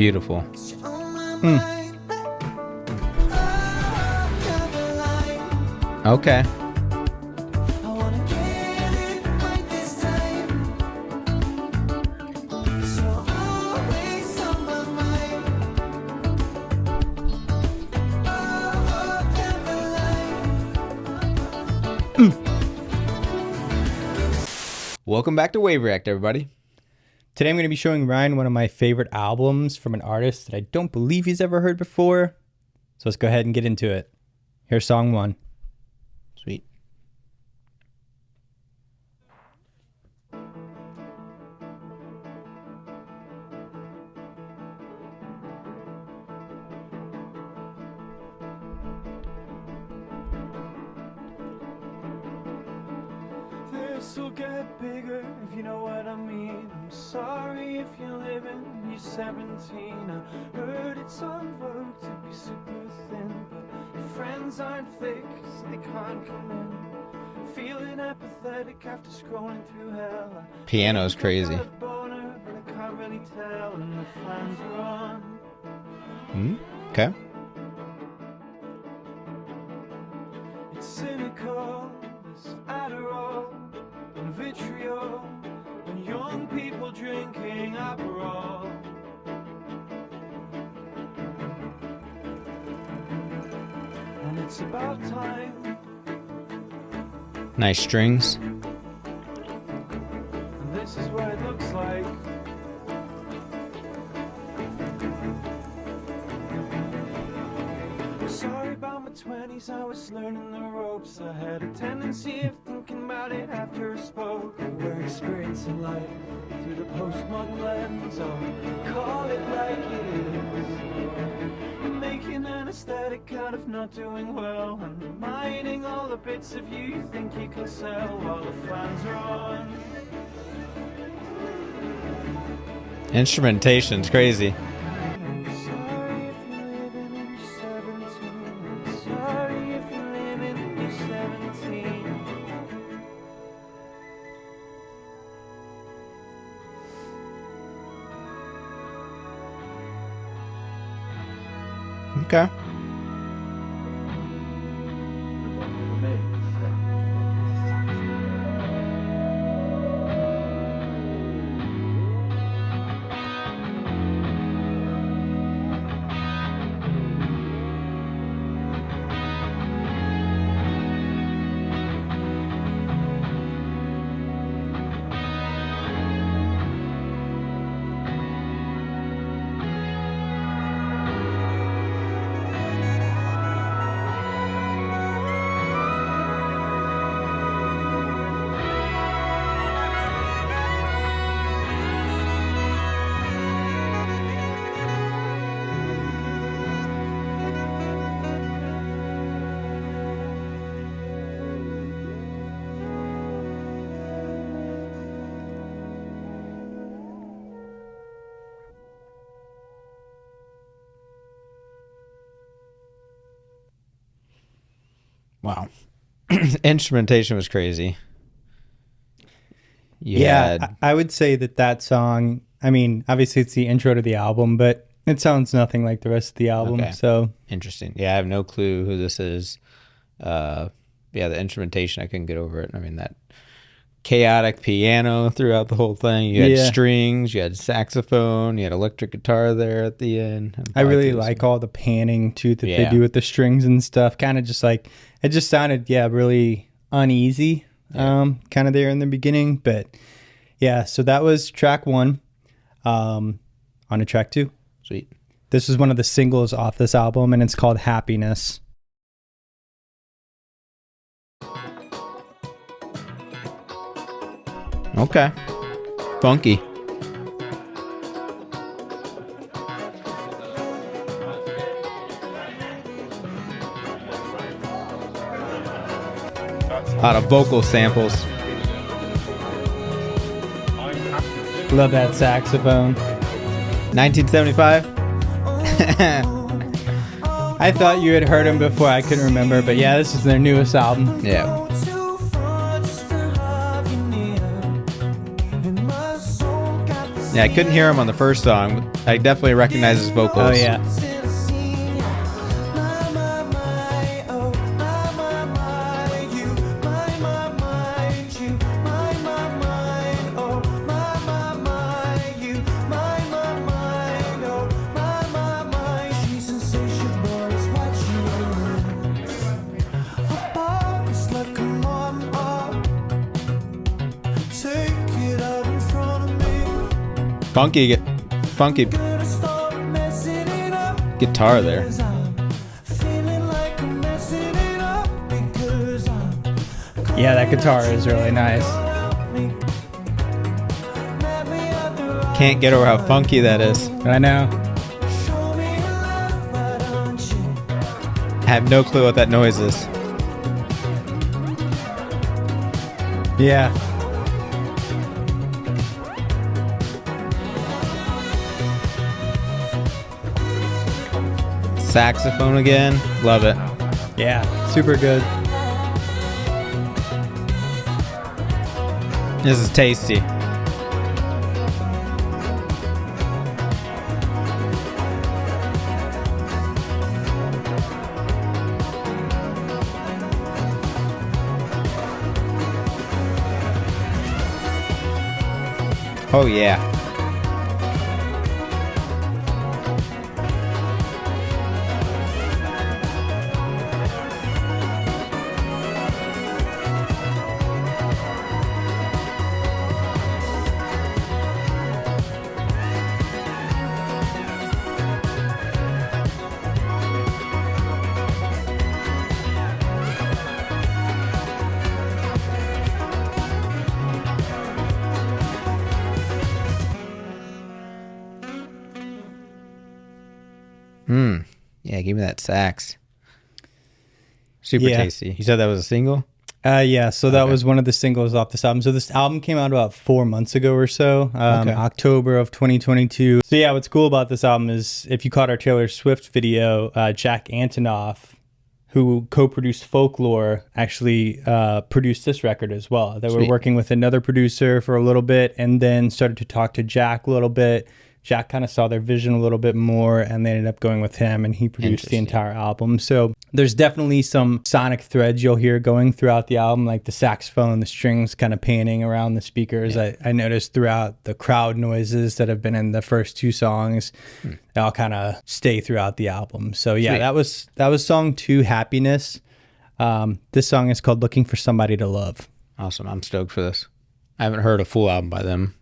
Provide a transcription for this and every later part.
Beautiful. Okay. Welcome back to Wave React, everybody. Today I'm going to be showing Ryan one of my favorite albums from an artist that I don't believe he's ever heard before. So let's go ahead and get into it. Here's song 1. Sweet. This'll get bigger if you know what I mean. I'm sorry if you're living and you're 17. I heard it's on vogue to be super thin, but your friends aren't thick so they can't come in. Feeling apathetic after scrolling through hell. Piano's crazy. Boner, but I can't really tell, and the fans are on. Okay. It's cynical, this Adderall and vitriol, and young people drinking Aperol. And it's about time. Nice strings. And this is what it looks like. I'm sorry about my 20s, I was learning the ropes. I had a tendency of thinking about it after I spoke. We're experiencing life through the postmodern lens. I'll call it like it is. Making an aesthetic out of not doing well, and mining all the bits of you think you can sell while the fans are on. Instrumentation's crazy. I'm sorry if you're living in your 17. I'm sorry if you're living in your 17. Okay. Wow. Instrumentation was crazy. I would say that song, I mean, obviously it's the intro to the album, but it sounds nothing like the rest of the album. Okay. So Interesting. Yeah, I have no clue who this is. The instrumentation, I couldn't get over it. I mean, that chaotic piano throughout the whole thing. You had strings, you had saxophone, you had electric guitar there at the end. I really like all the panning too that they do with the strings and stuff. Kind of just like, it just sounded, really uneasy, kind of there in the beginning. But yeah, so that was track 1. On to track 2. Sweet. This is one of the singles off this album, and it's called Happiness. Okay. Funky. A lot of vocal samples. Love that saxophone. 1975. I thought you had heard him before. I couldn't remember, but yeah, this is their newest album. Yeah. Yeah, I couldn't hear him on the first song. But I definitely recognize his vocals. Oh yeah. Funky guitar there. Yeah, that guitar is really nice. Can't get over how funky that is. I know. I have no clue what that noise is. Yeah. Saxophone again. Love it. Yeah, super good. This is tasty. Oh yeah. Yeah, give me that sax. Super tasty. You said that was a single? Yeah, so that was one of the singles off this album. So this album came out about 4 months ago or so, October of 2022. So yeah, what's cool about this album is if you caught our Taylor Swift video, Jack Antonoff, who co-produced Folklore, actually produced this record as well. They were working with another producer for a little bit and then started to talk to Jack a little bit. Jack kind of saw their vision a little bit more and they ended up going with him and he produced the entire album. So there's definitely some sonic threads you'll hear going throughout the album, like the saxophone, the strings kind of panning around the speakers. Yeah. I noticed throughout the crowd noises that have been in the first 2 songs, they all kind of stay throughout the album. So yeah, that was song 2, Happiness. This song is called Looking for Somebody to Love. Awesome. I'm stoked for this. I haven't heard a full album by them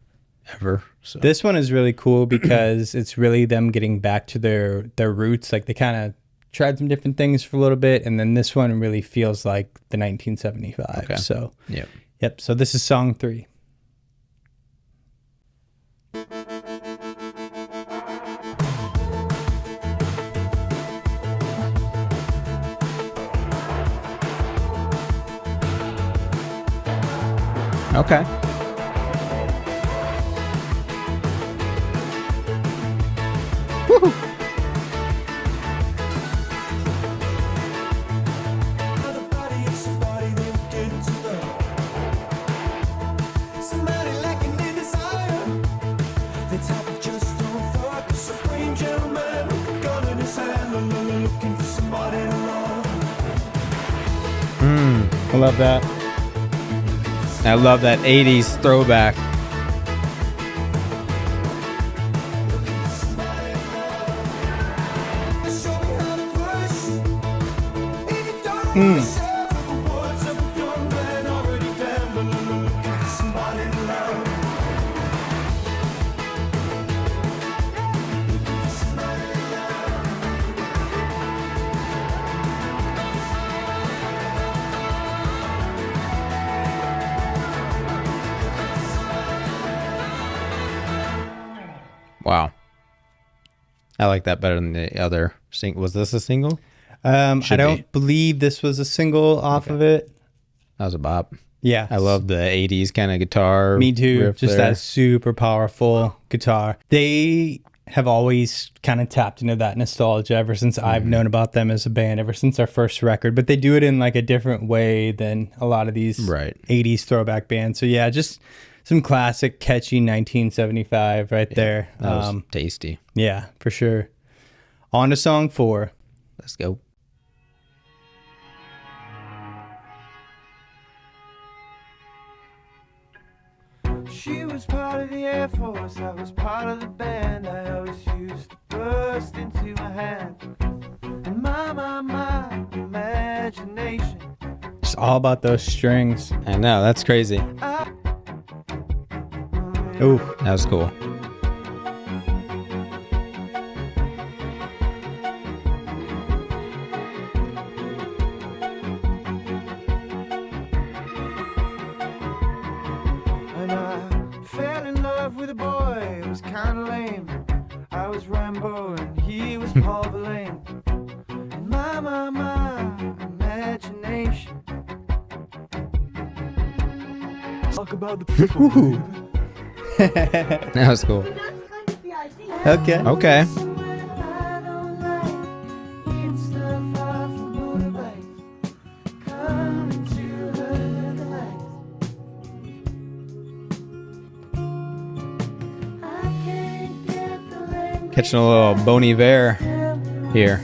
ever. So. This one is really cool because it's really them getting back to their roots. Like they kind of tried some different things for a little bit, and then this one really feels like the 1975. Okay. So yep. So this is song 3. Okay. Woo-hoo. I love that. I love that 80s throwback. Wow. I like that better than the other. Was this a single? I don't believe this was a single off of it. That was a bop. Yeah. I love the 80s kind of guitar. Me too. Just that super powerful guitar. They have always kind of tapped into that nostalgia ever since I've known about them as a band, ever since our first record. But they do it in like a different way than a lot of these 80s throwback bands. So yeah, just some classic catchy 1975 right there. That was tasty. Yeah, for sure. On to song 4. Let's go. She was part of the Air Force, I was part of the band. I always used to burst into my hand. And my imagination. It's all about those strings. I know, that's crazy. Ooh, that was cool. And I fell in love with a boy, it was kind of lame. I was Rambo and he was Paul Verlaine. And my imagination. Talk about the people. That was cool. okay. Okay. Catching a little Bon Iver here.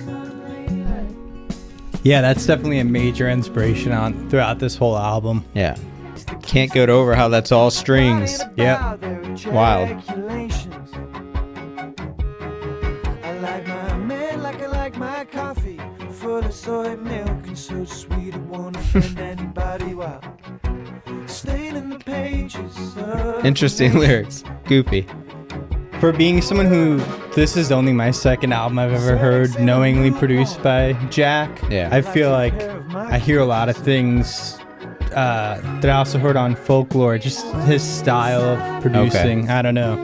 Yeah, that's definitely a major inspiration on throughout this whole album. Yeah. Can't get over how that's all strings. Yep. Wild. I like my man like I like my coffee, full of soy milk and so sweet it won't offend anybody while staining the pages of Interesting lyrics. Goofy. For being someone who, this is only my second album I've ever heard knowingly produced by Jack. Yeah. I feel like I hear a lot of things that I also heard on Folklore, just his style of producing. I don't know.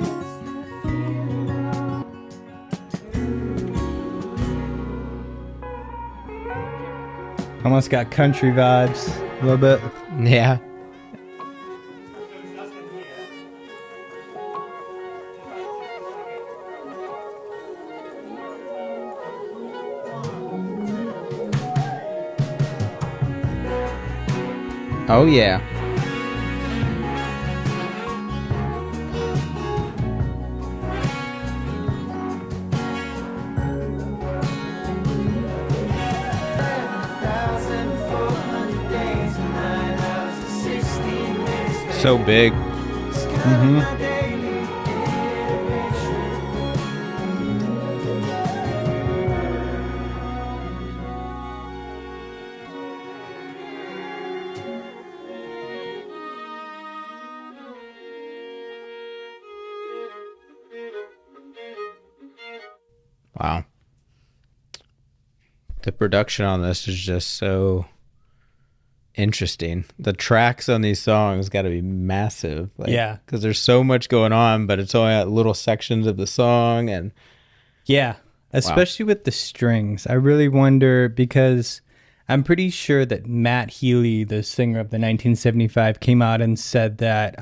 Almost got country vibes a little bit. Yeah. Oh yeah. So big. Wow. The production on this is just so interesting. The tracks on these songs got to be massive. Yeah. Because there's so much going on, but it's only at little sections of the song. And yeah, especially with the strings. I really wonder, because I'm pretty sure that Matt Healy, the singer of the 1975, came out and said that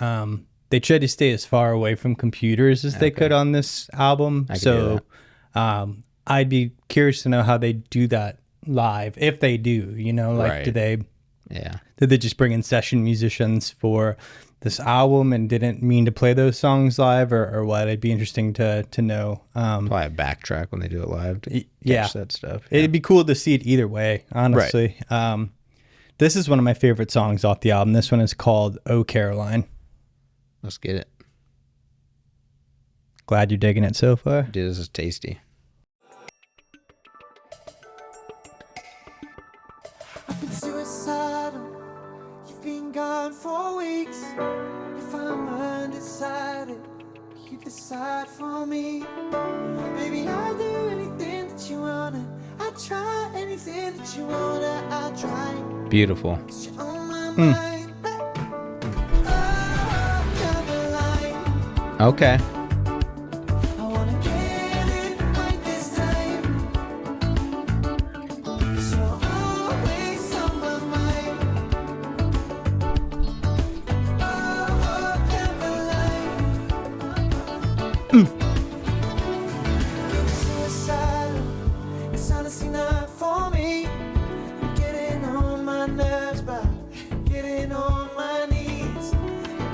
they tried to stay as far away from computers as they could on this album. So I'd be curious to know how they do that live, if they do, you know, like did they just bring in session musicians for this album and didn't mean to play those songs live, or what? It'd be interesting to know. Probably a backtrack when they do it live to catch that stuff. It'd be cool to see it either way, honestly. This is one of my favorite songs off the album. This one is called "Oh Caroline." Let's get it. Glad you're digging it so far. Dude, this is tasty. I've been suicidal, you've been gone for weeks. If I'm undecided, you decide for me. Baby, I'll do anything that you wanna. I'll try anything that you wanna. I'll try. Beautiful. 'Cause you're on my mind. Oh, Okay. I wanna get it right this time. 'Cause you're always on my mind. Oh, Caroline. Getting suicidal, it's honestly not for me. I'm getting on my nerves, but getting on my knees.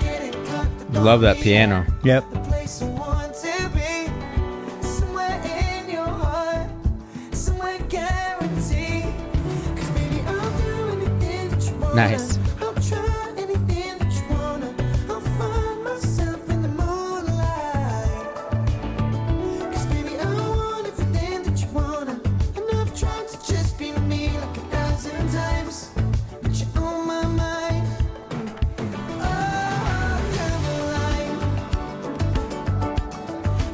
Getting cocked. Love that piano. Yep. The place I want to be, somewhere in your heart, somewhere guaranteed. 'Cause baby, I'll do anything that you want. Nice. I'll try anything that you wanna. I'll find myself in the moonlight. 'Cause baby, I want everything that you wanna. And I've tried to just be me like 1,000 times, but you're on my mind. Oh, Caroline,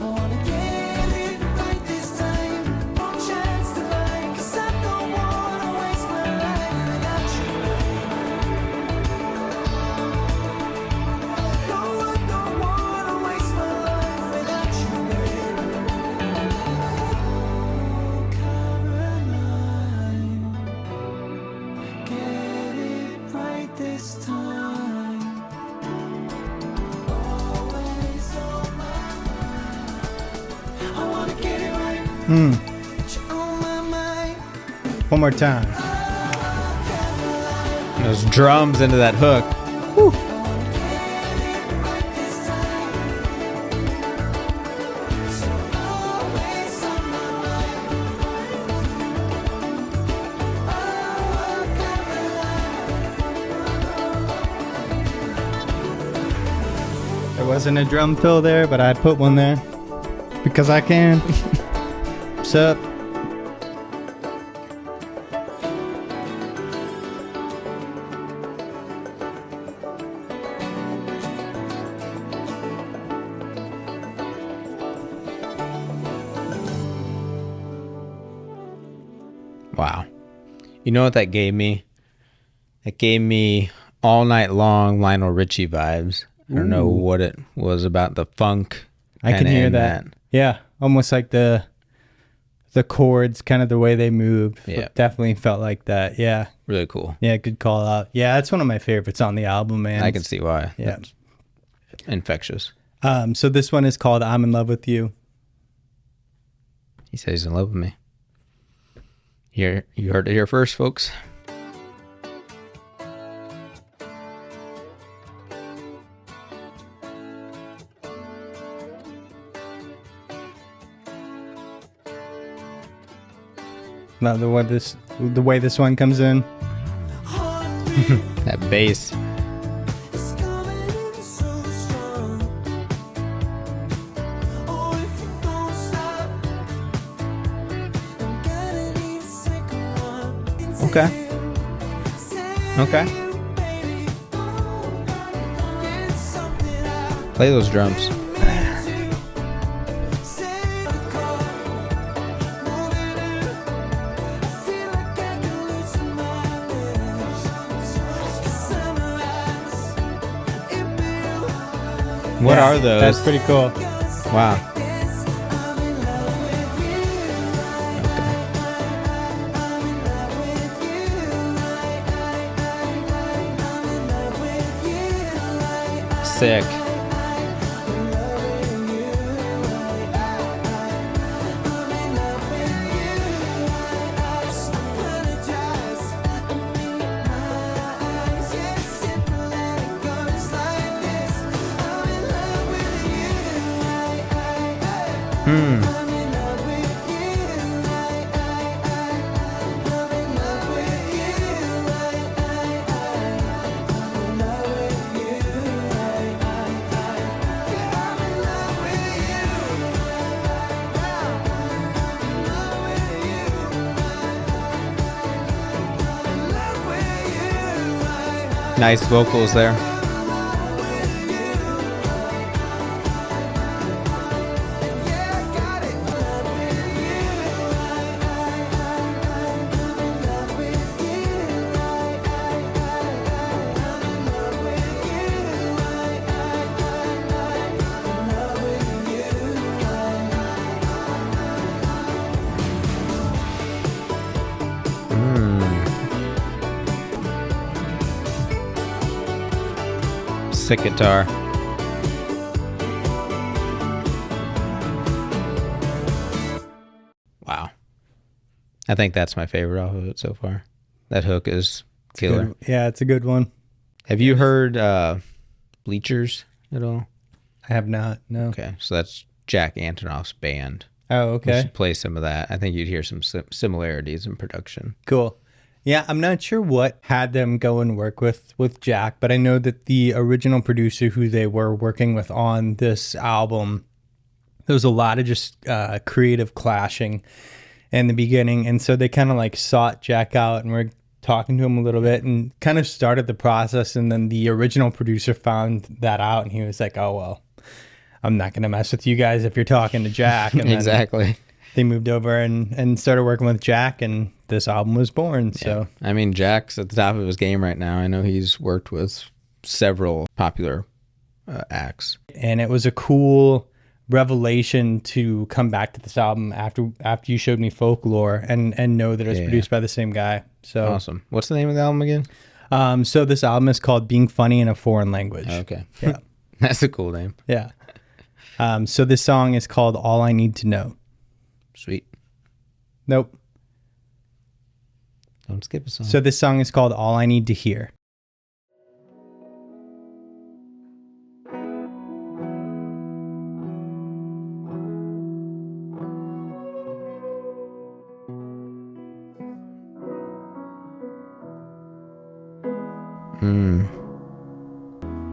I wanna get it right this time. One chance to lie, 'cause I don't wanna waste my life without you. No, I don't wanna waste my life without you, baby. Caroline, get it right this time. Always on my mind. I wanna get it right, but you're on my mind. One more time. Those drums into that hook. There wasn't a drum fill there, but I put one there because I can. What's up? Wow. You know what that gave me? It gave me All Night Long Lionel Richie vibes. I don't know what it was about the funk. I can kinda hear in that. Yeah, almost like the chords, kind of the way they moved. Yeah. Definitely felt like that. Yeah. Really cool. Yeah, good call out. Yeah, that's one of my favorites on the album, man. I can see why. Yeah. That's infectious. So this one is called I'm in Love with You. He says he's in love with me. Here, you heard it here first, folks. Now the way this one comes in. That bass. It's coming in so strong. Oh, if you don't stop, I'm gonna need a second one. Into Okay. you. Say Okay. you, baby. It's something I Play those drums. meant to. Say the chord, move it in. I feel like I can loosen my lips. Sunrise, it will. What Yeah, are those? That's pretty cool. Wow. Sick. Nice vocals there. Sick guitar. Wow. I think that's my favorite off of it so far. That hook is killer. Good. Yeah, it's a good one. Have you heard Bleachers at all? I have not. No. Okay, so that's Jack Antonoff's band. Oh, We okay. should play some of that. I think you'd hear some similarities in production. Cool. Yeah, I'm not sure what had them go and work with Jack, but I know that the original producer who they were working with on this album, there was a lot of just creative clashing in the beginning, and so they kind of like sought Jack out and were talking to him a little bit and kind of started the process. And then the original producer found that out, and he was like, "Oh well, I'm not gonna mess with you guys if you're talking to Jack." And then Exactly. they moved over and started working with Jack, and this album was born. So I mean, Jack's at the top of his game right now. I know he's worked with several popular acts. and it was a cool revelation to come back to this album after you showed me Folklore and know that it was Yeah. produced by the same guy. So Awesome. What's the name of the album again? so this album is called Being Funny in a Foreign Language. Okay. Yeah. That's a cool name. Yeah. So this song is called All I Need to Know. Sweet. Nope. Don't skip a song. So this song is called All I Need to Hear.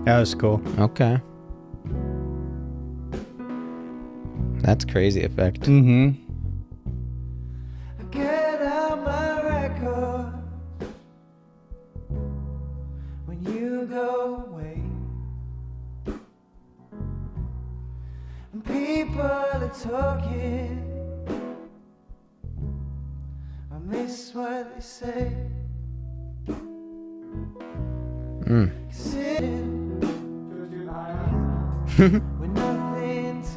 That was cool. Okay. That's crazy effect. Mm-hmm. Get out my record when you go away, and people are talking. I miss what they say. Sitting with nothing to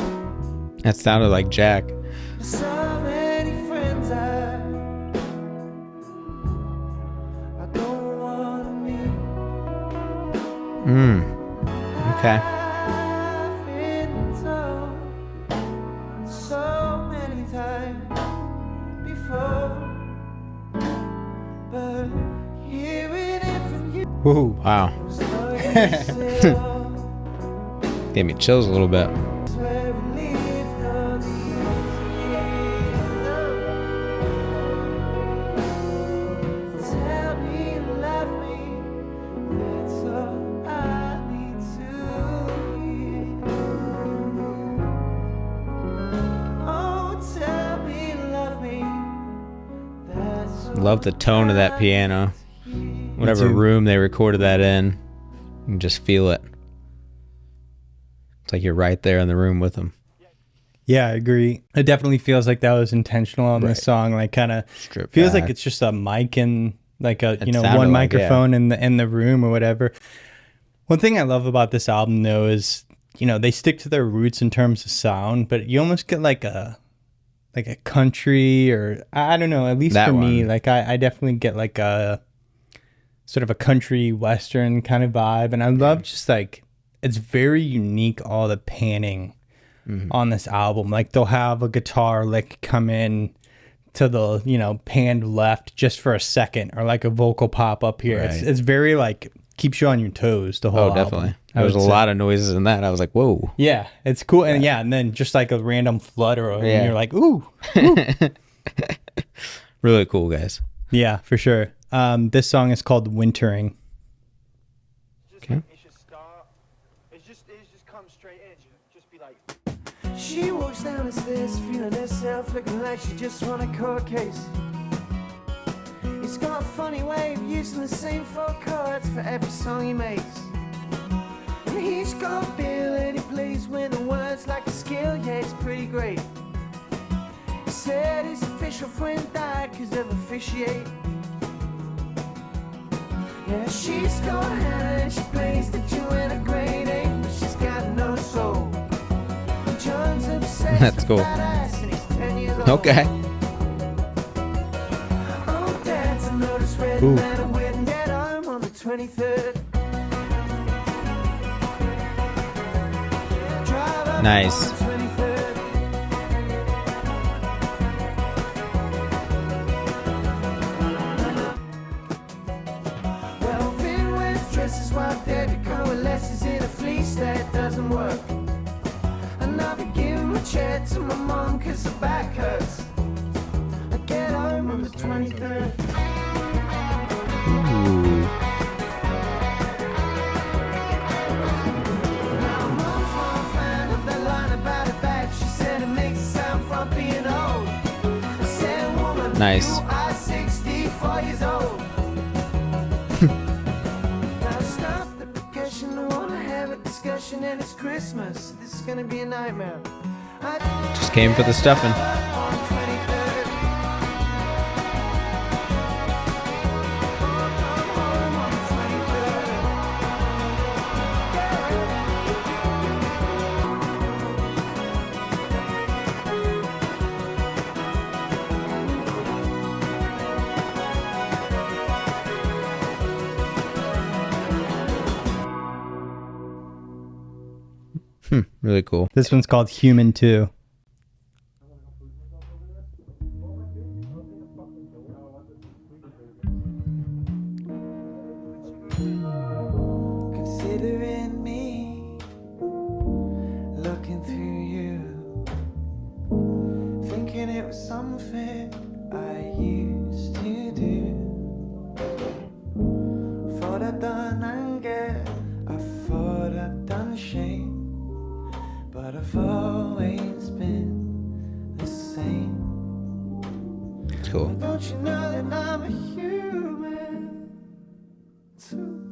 eat. That sounded like Jack. So many friends I don't want to meet. Okay. I've been told so many times before, but hearing it from you Woo. Wow. was no use at all. Gave me chills a little bit. It's where we lived all these years. Tell me you love me, that's all I need to hear. Oh, tell me you love me, that's all Love the tone of that piano. Whatever too. room they recorded that in, you can just feel it. It's like you're right there in the room with them. Yeah, I agree. It definitely feels like that was intentional on Right. this song. Like, kind of Strip feels like back. it's just a mic and like a It sounded one like, microphone in the room or whatever. One thing I love about this album though is they stick to their roots in terms of sound, but you almost get like a country, or I don't know. At least That for me, one. like I definitely get like a sort of a country western kind of vibe, and I love just like it's very unique, all the panning on this album. Like they'll have a guitar lick come in to the panned left just for a second, or like a vocal pop up here. Right. It's very like keeps you on your toes the whole Oh, album. definitely. I There was a would say. lot of noises in that. I was like, whoa. Yeah, it's cool. And and then just like a random flutter, and Yeah. you're like, ooh. Really cool, guys. Yeah, for sure. This song is called Wintering. Okay. It should start. It just come straight in. It should just be like. She walks down the stairs, feeling herself, looking like she just won a court case. He's got a funny way of using the same 4 chords for every song he makes. And he's got a bill and he plays with the words like a skill, yeah, it's pretty great. He said his official friend died cause of officiate. Yeah, she's got Hannah and she plays the Joanna grade 8, but she's got no soul. John's obsessed That's with cool. fat ass and he's 10 years old. Okay. Oh, Dad's a notice red Ooh. letter waiting get home on the 23rd. Drive up Nice. on the 23rd. Well, Finn wears dresses while Debbie coalesces in a fleece cause the back hurts. I get home on the 23rd. Ooh. Now mom's not a fan of that line about it back. She said it makes it sound frumpy and old. I said, woman, Nice. you are 64 years old. Now stop the percussion, I wanna have a discussion, and it's Christmas. This is gonna be a nightmare. Just came for the stuffing. On 23rd. On 23rd. Really cool. This one's called Human 2. Considering me, looking through you, thinking it was something I used to do. Thought I'd done anger, I thought I'd done shame, but I've always been the same. It's cool. Don't you know that I'm a human too?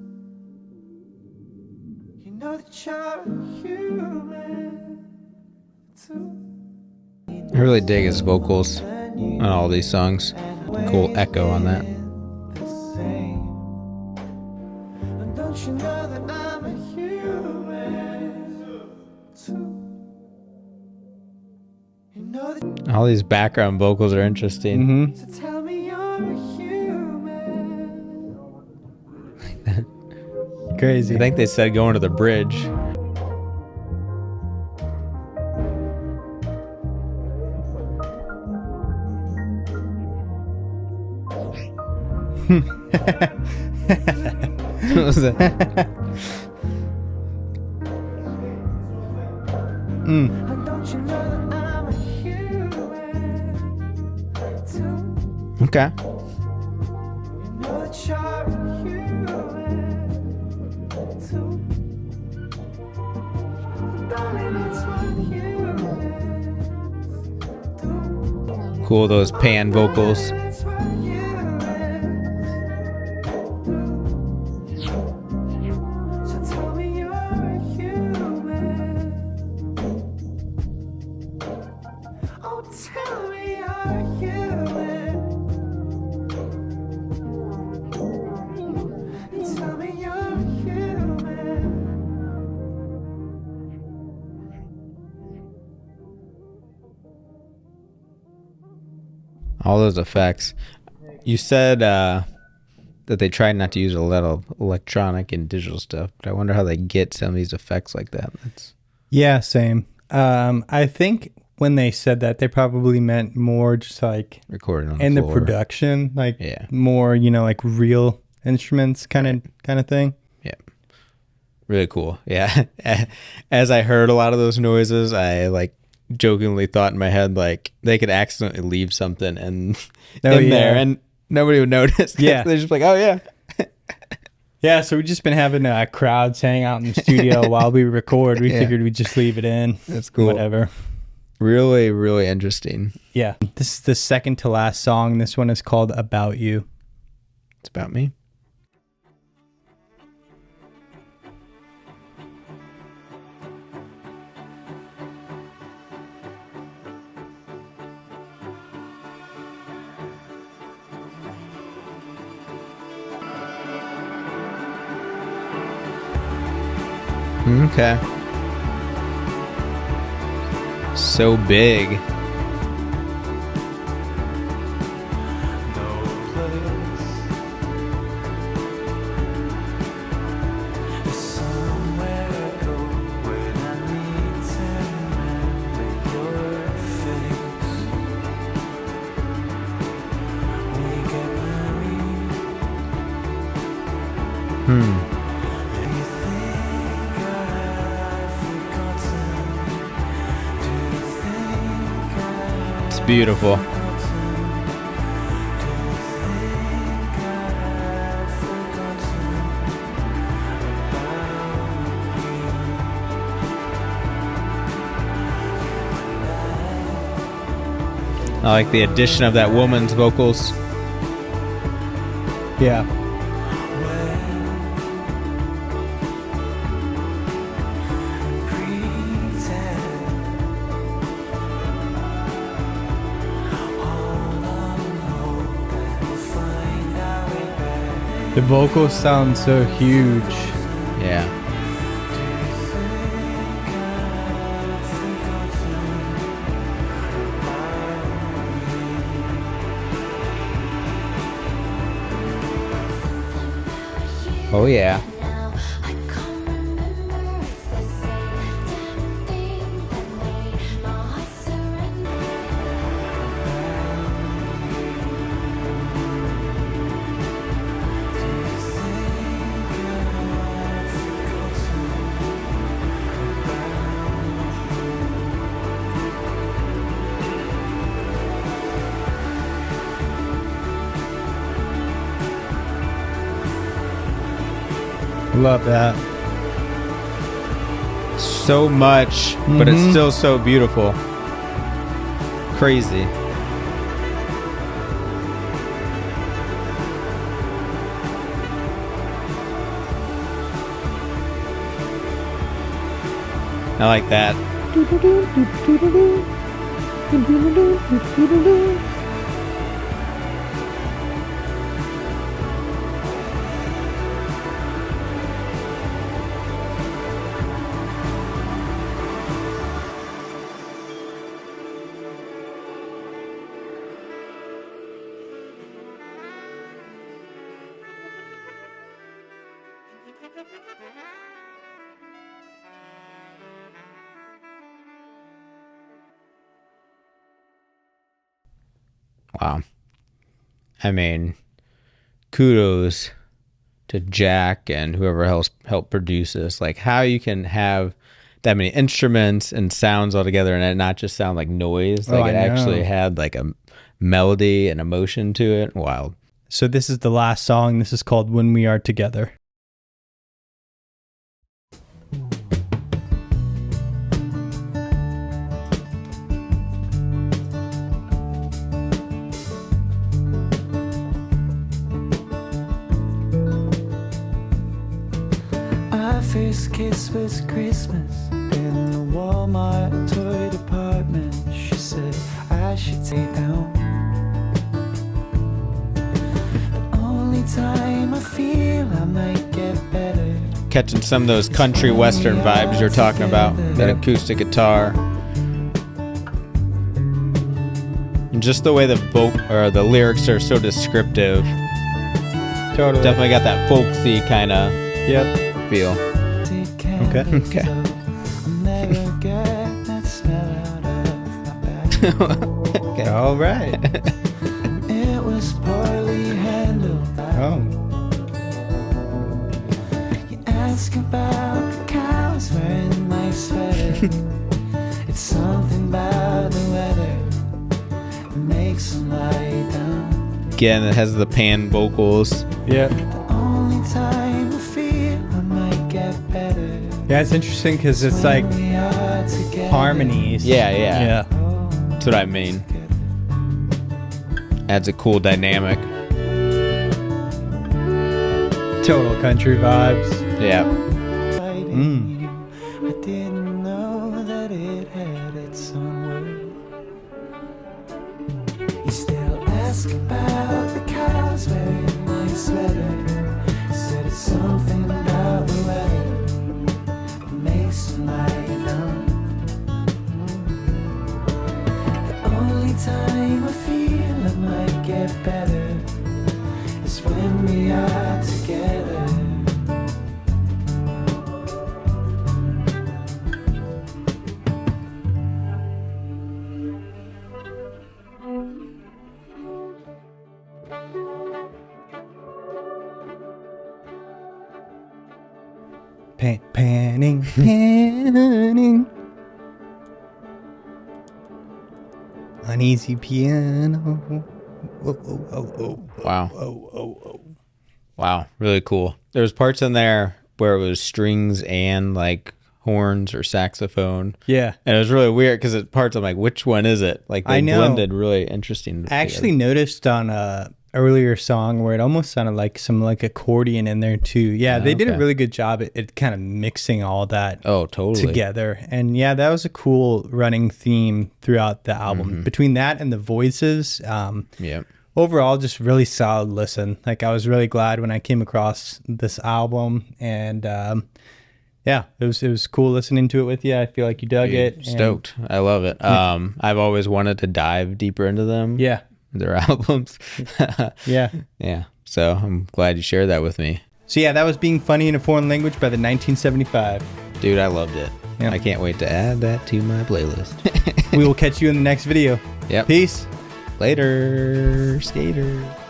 You know that you're a human too. I really dig his vocals on all these songs. Cool echo on that. The same. And don't you know that I'm a human too? You know that. All these background vocals are interesting. Mm-hmm. So tell me you're a human. Crazy. I think they said going to the bridge. What was that? And don't you know that I'm a human too? Okay. You know that you're a human too. Darling, that's what humans do. Cool, those pan vocals. That's what humans do. So tell me you're a human. Oh, tell me you're a human. Tell me you're a human. All those effects. You said that they tried not to use a lot of electronic and digital stuff, but I wonder how they get some of these effects like that. That's Yeah, same. I think when they said that, they probably meant more just like recorded on in the the floor. production, like Yeah. more, like real instruments kind of thing. Yeah. Really cool. Yeah. As I heard a lot of those noises, I like jokingly thought in my head like they could accidentally leave something in there and nobody would notice. Yeah. They're just like, oh yeah. Yeah, so we've just been having crowds hang out in the studio while we record. We Yeah. figured we'd just leave it in. That's cool. Whatever. Really, really interesting. Yeah. This is the second to last song. This one is called About You. It's about me. Okay. So big. No place is somewhere I go when I need to remember your face. We get married. You think I've forgotten? Do you think I Beautiful. I like the addition of that woman's vocals. Yeah. The vocals sound so huge. Yeah. Oh yeah. Love that. So much, but it's still so beautiful. Crazy. I like that. Wow. I mean, kudos to Jack and whoever else helped produce this. Like, how you can have that many instruments and sounds all together and it not just sound like noise. Like, it actually had like a melody and emotion to it. Wild. So this is the last song. This is called When We Are Together. First kiss was Christmas in the Walmart toy department. She said I should take down. The only time I feel I might get better. Catching some of those country western vibes you're talking about. That acoustic guitar. And just the way the the lyrics are so descriptive. Totally. Definitely got that folksy kind of feel. Okay. Okay. Okay. All right. It was poorly handled. Oh. You ask about the cows wearing my sweater. It's something about the weather that makes them lie down. Again, it has the pan vocals. Yeah. The only time I feel I might get better. Yeah, it's interesting because it's like harmonies. Yeah. That's what I mean. Adds a cool dynamic. Total country vibes. Yeah. I didn't know that it had its own word. You still ask about the cows wearing my sweater. Said it's something about the weather. Makes them lie down. The only time I feel I might get better is when we are together. Panning. I uneasy piano. Wow. Wow, really cool. There was parts in there where it was strings and like horns or saxophone. Yeah. And it was really weird because at parts I'm like, which one is it? Like they I know. blended really interesting. I actually noticed on a earlier song where it almost sounded like some like accordion in there too. Yeah, they did a really good job at kind of mixing all that together. And yeah, that was a cool running theme throughout the album. Between that and the voices, overall just really solid listen. Like I was really glad when I came across this album, and yeah, it was cool listening to it with you. I feel like you dug it. Stoked. I love it. I've always wanted to dive deeper into them. Yeah. Their albums. Yeah. Yeah. So I'm glad you shared that with me. So yeah, that was Being Funny in a Foreign Language by the 1975. Dude, I loved it. Yep. I can't wait to add that to my playlist. We will catch you in the next video. Yep. Peace. Later, skater.